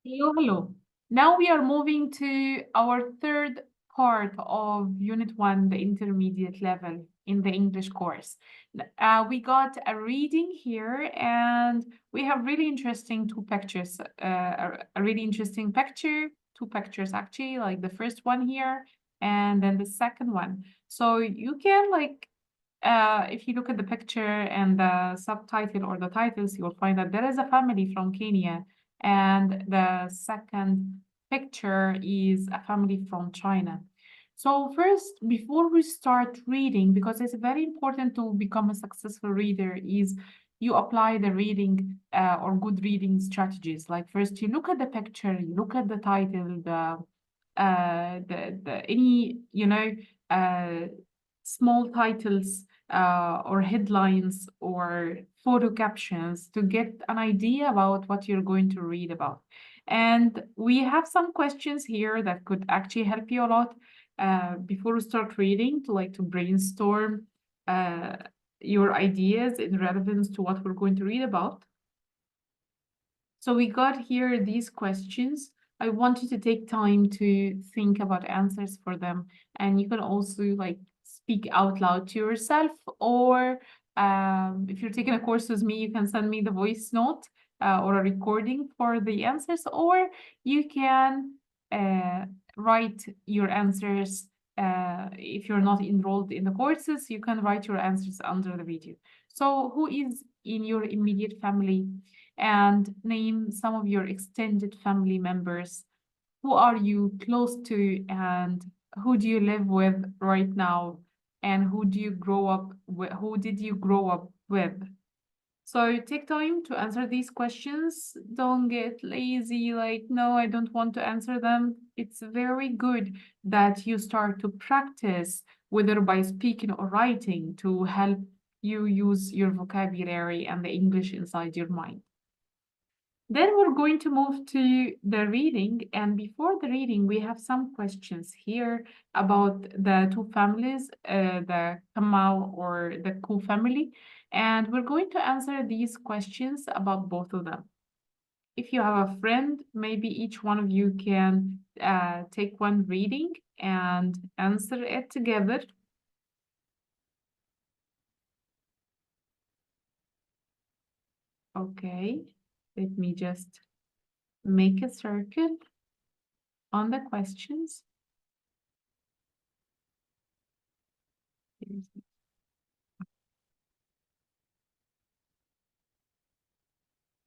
Hello, hello. Now we are moving to our third part of Unit 1, the intermediate level in the English course. We got a reading here, and we have really interesting two pictures. A really interesting picture, two pictures actually, like the first one here, and then the second one. So you can if you look at the picture and the subtitle or the titles, you will find that there is a family from Kenya, and the second picture is a family from China. So first, before we start reading, because it's very important to become a successful reader, is you apply the reading or good reading strategies. Like first, you look at the picture, you look at the title, the any uh, small titles or headlines or photo captions to get an idea about what you're going to read about. And we have some questions here that could actually help you a lot before we start reading to brainstorm uh, your ideas in relevance to what we're going to read about. So we got here these questions. I want you to take time to think about answers for them. And you can also speak out loud to yourself, or if you're taking a course with me, you can send me the voice note or a recording for the answers, or you can uh, write your answers. If you're not enrolled in the courses, you can write your answers under the video. So who is in your immediate family? And name some of your extended family members. Who are you close to, and who do you live with right now? And who do you grow up with? Who did you grow up with? So take time to answer these questions. Don't get lazy, like, no, I don't want to answer them. It's very good that you start to practice, whether by speaking or writing, to help you use your vocabulary and the English inside your mind. Then we're going to move to the reading. And before the reading, we have some questions here about the two families, the Kamau or the Ku family. And we're going to answer these questions about both of them. If you have a friend, maybe each one of you can take one reading and answer it together. Okay, let me just make a circle on the questions.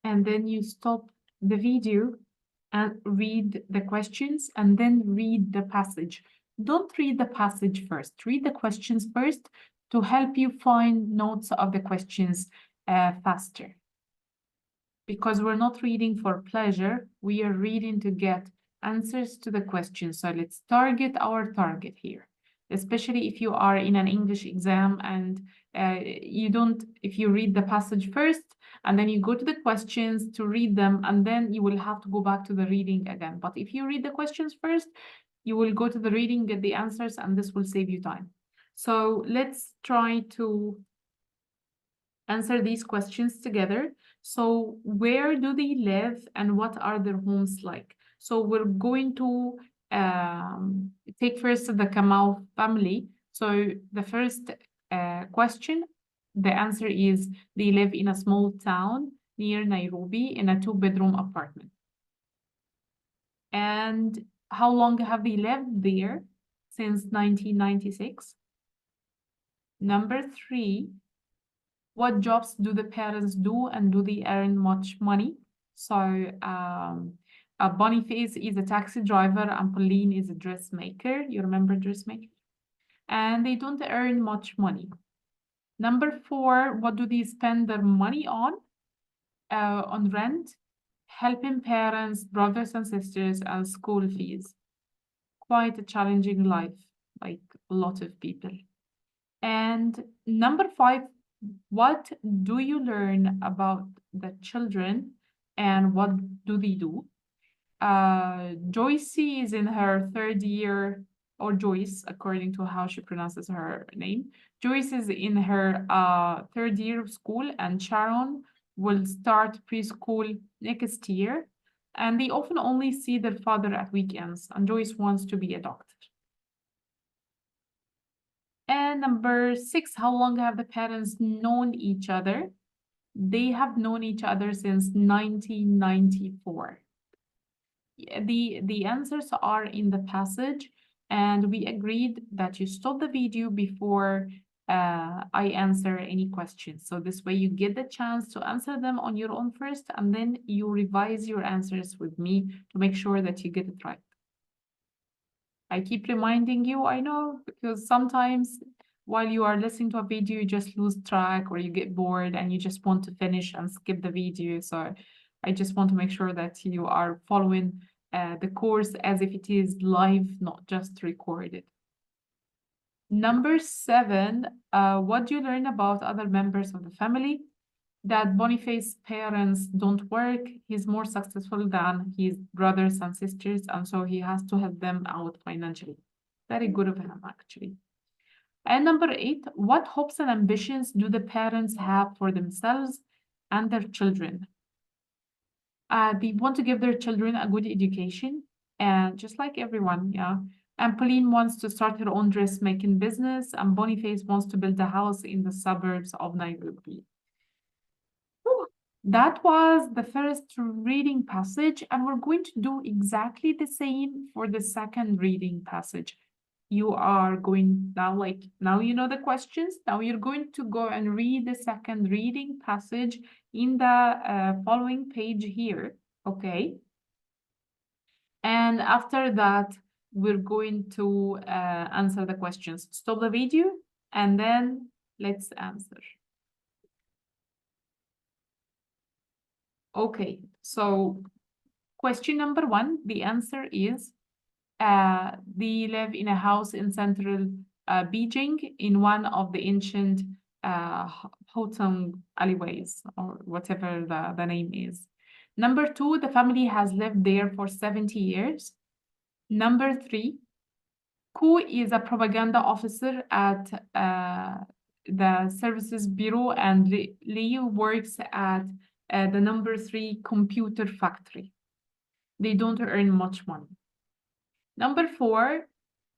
And then you stop the video and read the questions and then read the passage. Don't read the passage first, read the questions first to help you find notes of the questions faster. Because we're not reading for pleasure, we are reading to get answers to the questions. So let's target our target here, especially if you are in an English exam and if you read the passage first and then you go to the questions to read them, and then you will have to go back to the reading again. But if you read the questions first, you will go to the reading, get the answers, and this will save you time. So let's try to answer these questions together. So where do they live and what are their homes like? So we're going to take first the Kamau family. So the first question, the answer is they live in a small town near Nairobi in a two-bedroom apartment. And how long have they lived there? Since 1996. Number 3, what jobs do the parents do and do they earn much money? So Boniface is a taxi driver and Pauline is a dressmaker. You remember dressmaker? And they don't earn much money. Number 4, what do they spend their money on? On rent, helping parents, brothers and sisters, and school fees. Quite a challenging life, like a lot of people. And number 5, what do you learn about the children and what do they do? Joyce is in her third year, or Joyce, according to how she pronounces her name. Joyce is in her third year of school, and Sharon will start preschool next year. and they often only see their father at weekends, and Joyce wants to be a doctor. And number 6, how long have the parents known each other? They have known each other since 1994. The answers are in the passage, and we agreed that you stop the video before I answer any questions. So this way you get the chance to answer them on your own first, and then you revise your answers with me to make sure that you get it right. I keep reminding you, I know, because sometimes while you are listening to a video, you just lose track or you get bored and you just want to finish and skip the video. So I just want to make sure that you are following the course as if it is live, not just recorded. Number 7, what do you learn about other members of the family? That Boniface's parents don't work. He's more successful than his brothers and sisters, and so he has to help them out financially. Very good of him, actually. And number 8, what hopes and ambitions do the parents have for themselves and their children? They want to give their children a good education, and just like everyone, yeah. And Pauline wants to start her own dressmaking business, and Boniface wants to build a house in the suburbs of Nairobi. That was the first reading passage, and we're going to do exactly the same for the second reading passage. You are going now, now you know the questions. Now you're going to go and read the second reading passage in the following page here, okay? And after that, we're going to answer the questions. Stop the video, and then let's answer. Okay, so question number 1, the answer is they live in a house in central Beijing in one of the ancient Hotong alleyways, or whatever the name is. Number 2, the family has lived there for 70 years. Number 3, Ku is a propaganda officer at the Services Bureau, and Liu works at the number 3 computer factory. They don't earn much money. Number 4,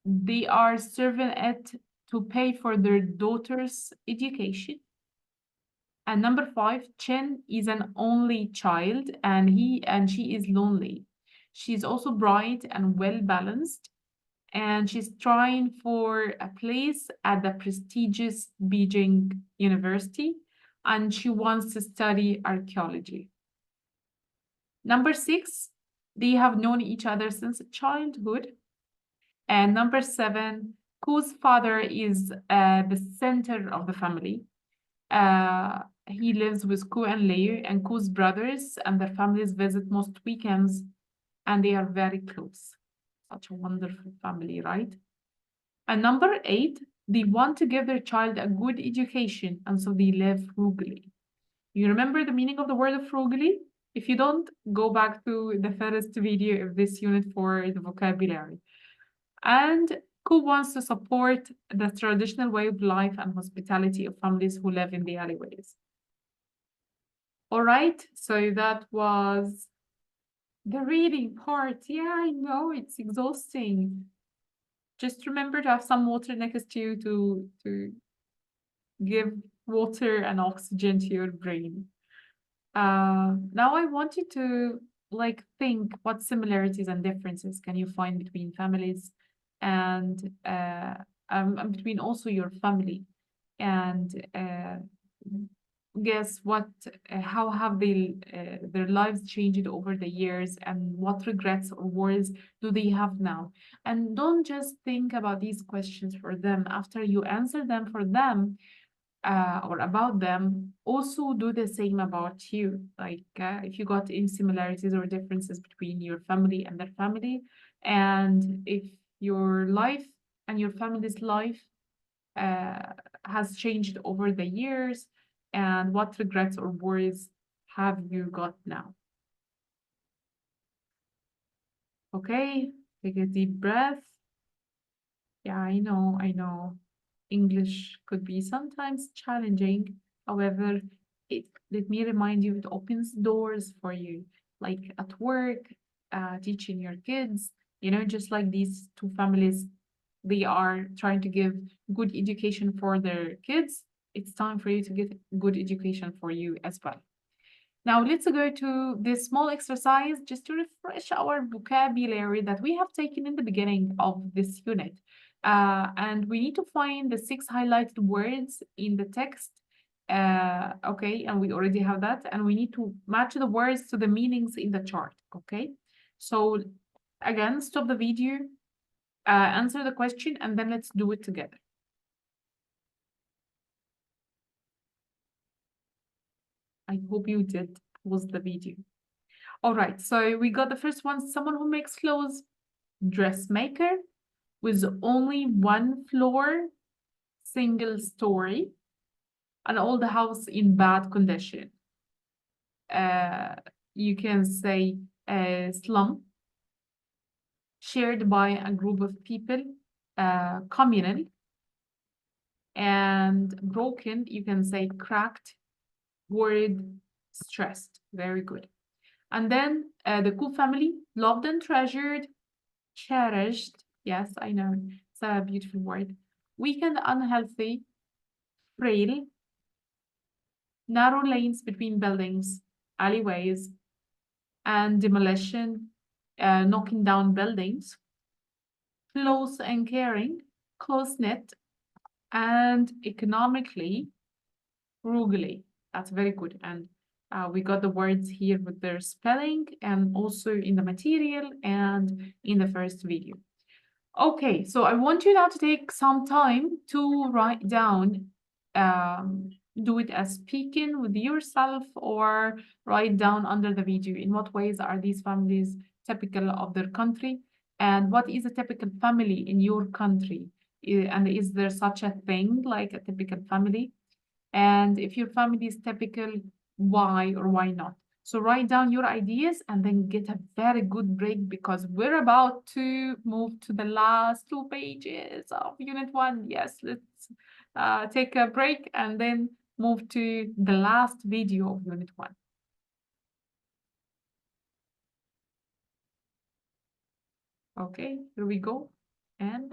they are serving it to pay for their daughter's education. And number 5, Chen is an only child, and she is lonely. She's also bright and well balanced, and she's trying for a place at the prestigious Beijing University, and she wants to study archaeology. Number 6, they have known each other since childhood. And number 7, Ku's father is the center of the family. He lives with Ku and Lei, and Ku's brothers and their families visit most weekends, and they are very close. Such a wonderful family, right? And number 8, they want to give their child a good education, and so they live frugally. You remember the meaning of the word frugally? If you don't, go back to the first video of this unit for the vocabulary. And Ku wants to support the traditional way of life and hospitality of families who live in the alleyways. All right, so that was the reading part. Yeah, I know, it's exhausting. Just remember to have some water next to you to give water and oxygen to your brain. Now I want you to think what similarities and differences can you find between families and between also your family, and guess what, how have their lives changed over the years, and what regrets or worries do they have now. And don't just think about these questions for them. After you answer them for them, or about them, also do the same about you. If you got any similarities or differences between your family and their family, and if your life and your family's life has changed over the years, and what regrets or worries have you got now. Okay, take a deep breath. Yeah, I know. English could be sometimes challenging. However, let me remind you, it opens doors for you. like at work, teaching your kids, just like these two families, they are trying to give good education for their kids. It's time for you to get good education for you as well. Now let's go to this small exercise just to refresh our vocabulary that we have taken in the beginning of this unit. And we need to find the 6 highlighted words in the text. Okay, and we already have that. And we need to match the words to the meanings in the chart. Okay, so again, stop the video, answer the question, and then let's do it together. I hope you did pause the video. All right, so we got the first one, someone who makes clothes, dressmaker, with only one floor, single story, an old house in bad condition. Uh, you can say slum, shared by a group of people, communal, and broken, you can say cracked, worried, stressed. Very good. And then the Ku family, loved and treasured, cherished. Yes, I know. It's a beautiful word. Weak and unhealthy, frail, narrow lanes between buildings, alleyways, and demolition, knocking down buildings, close and caring, close knit, and economically, frugally. That's very good. And we got the words here with their spelling and also in the material and in the first video. Okay, so I want you now to take some time to write down, do it as speaking with yourself or write down under the video. In what ways are these families typical of their country? And what is a typical family in your country? And is there such a thing like a typical family? And if your family is typical, why or why not? So write down your ideas and then get a very good break because we're about to move to the last 2 pages of Unit 1. Yes, let's take a break and then move to the last video of Unit 1. Okay, here we go. And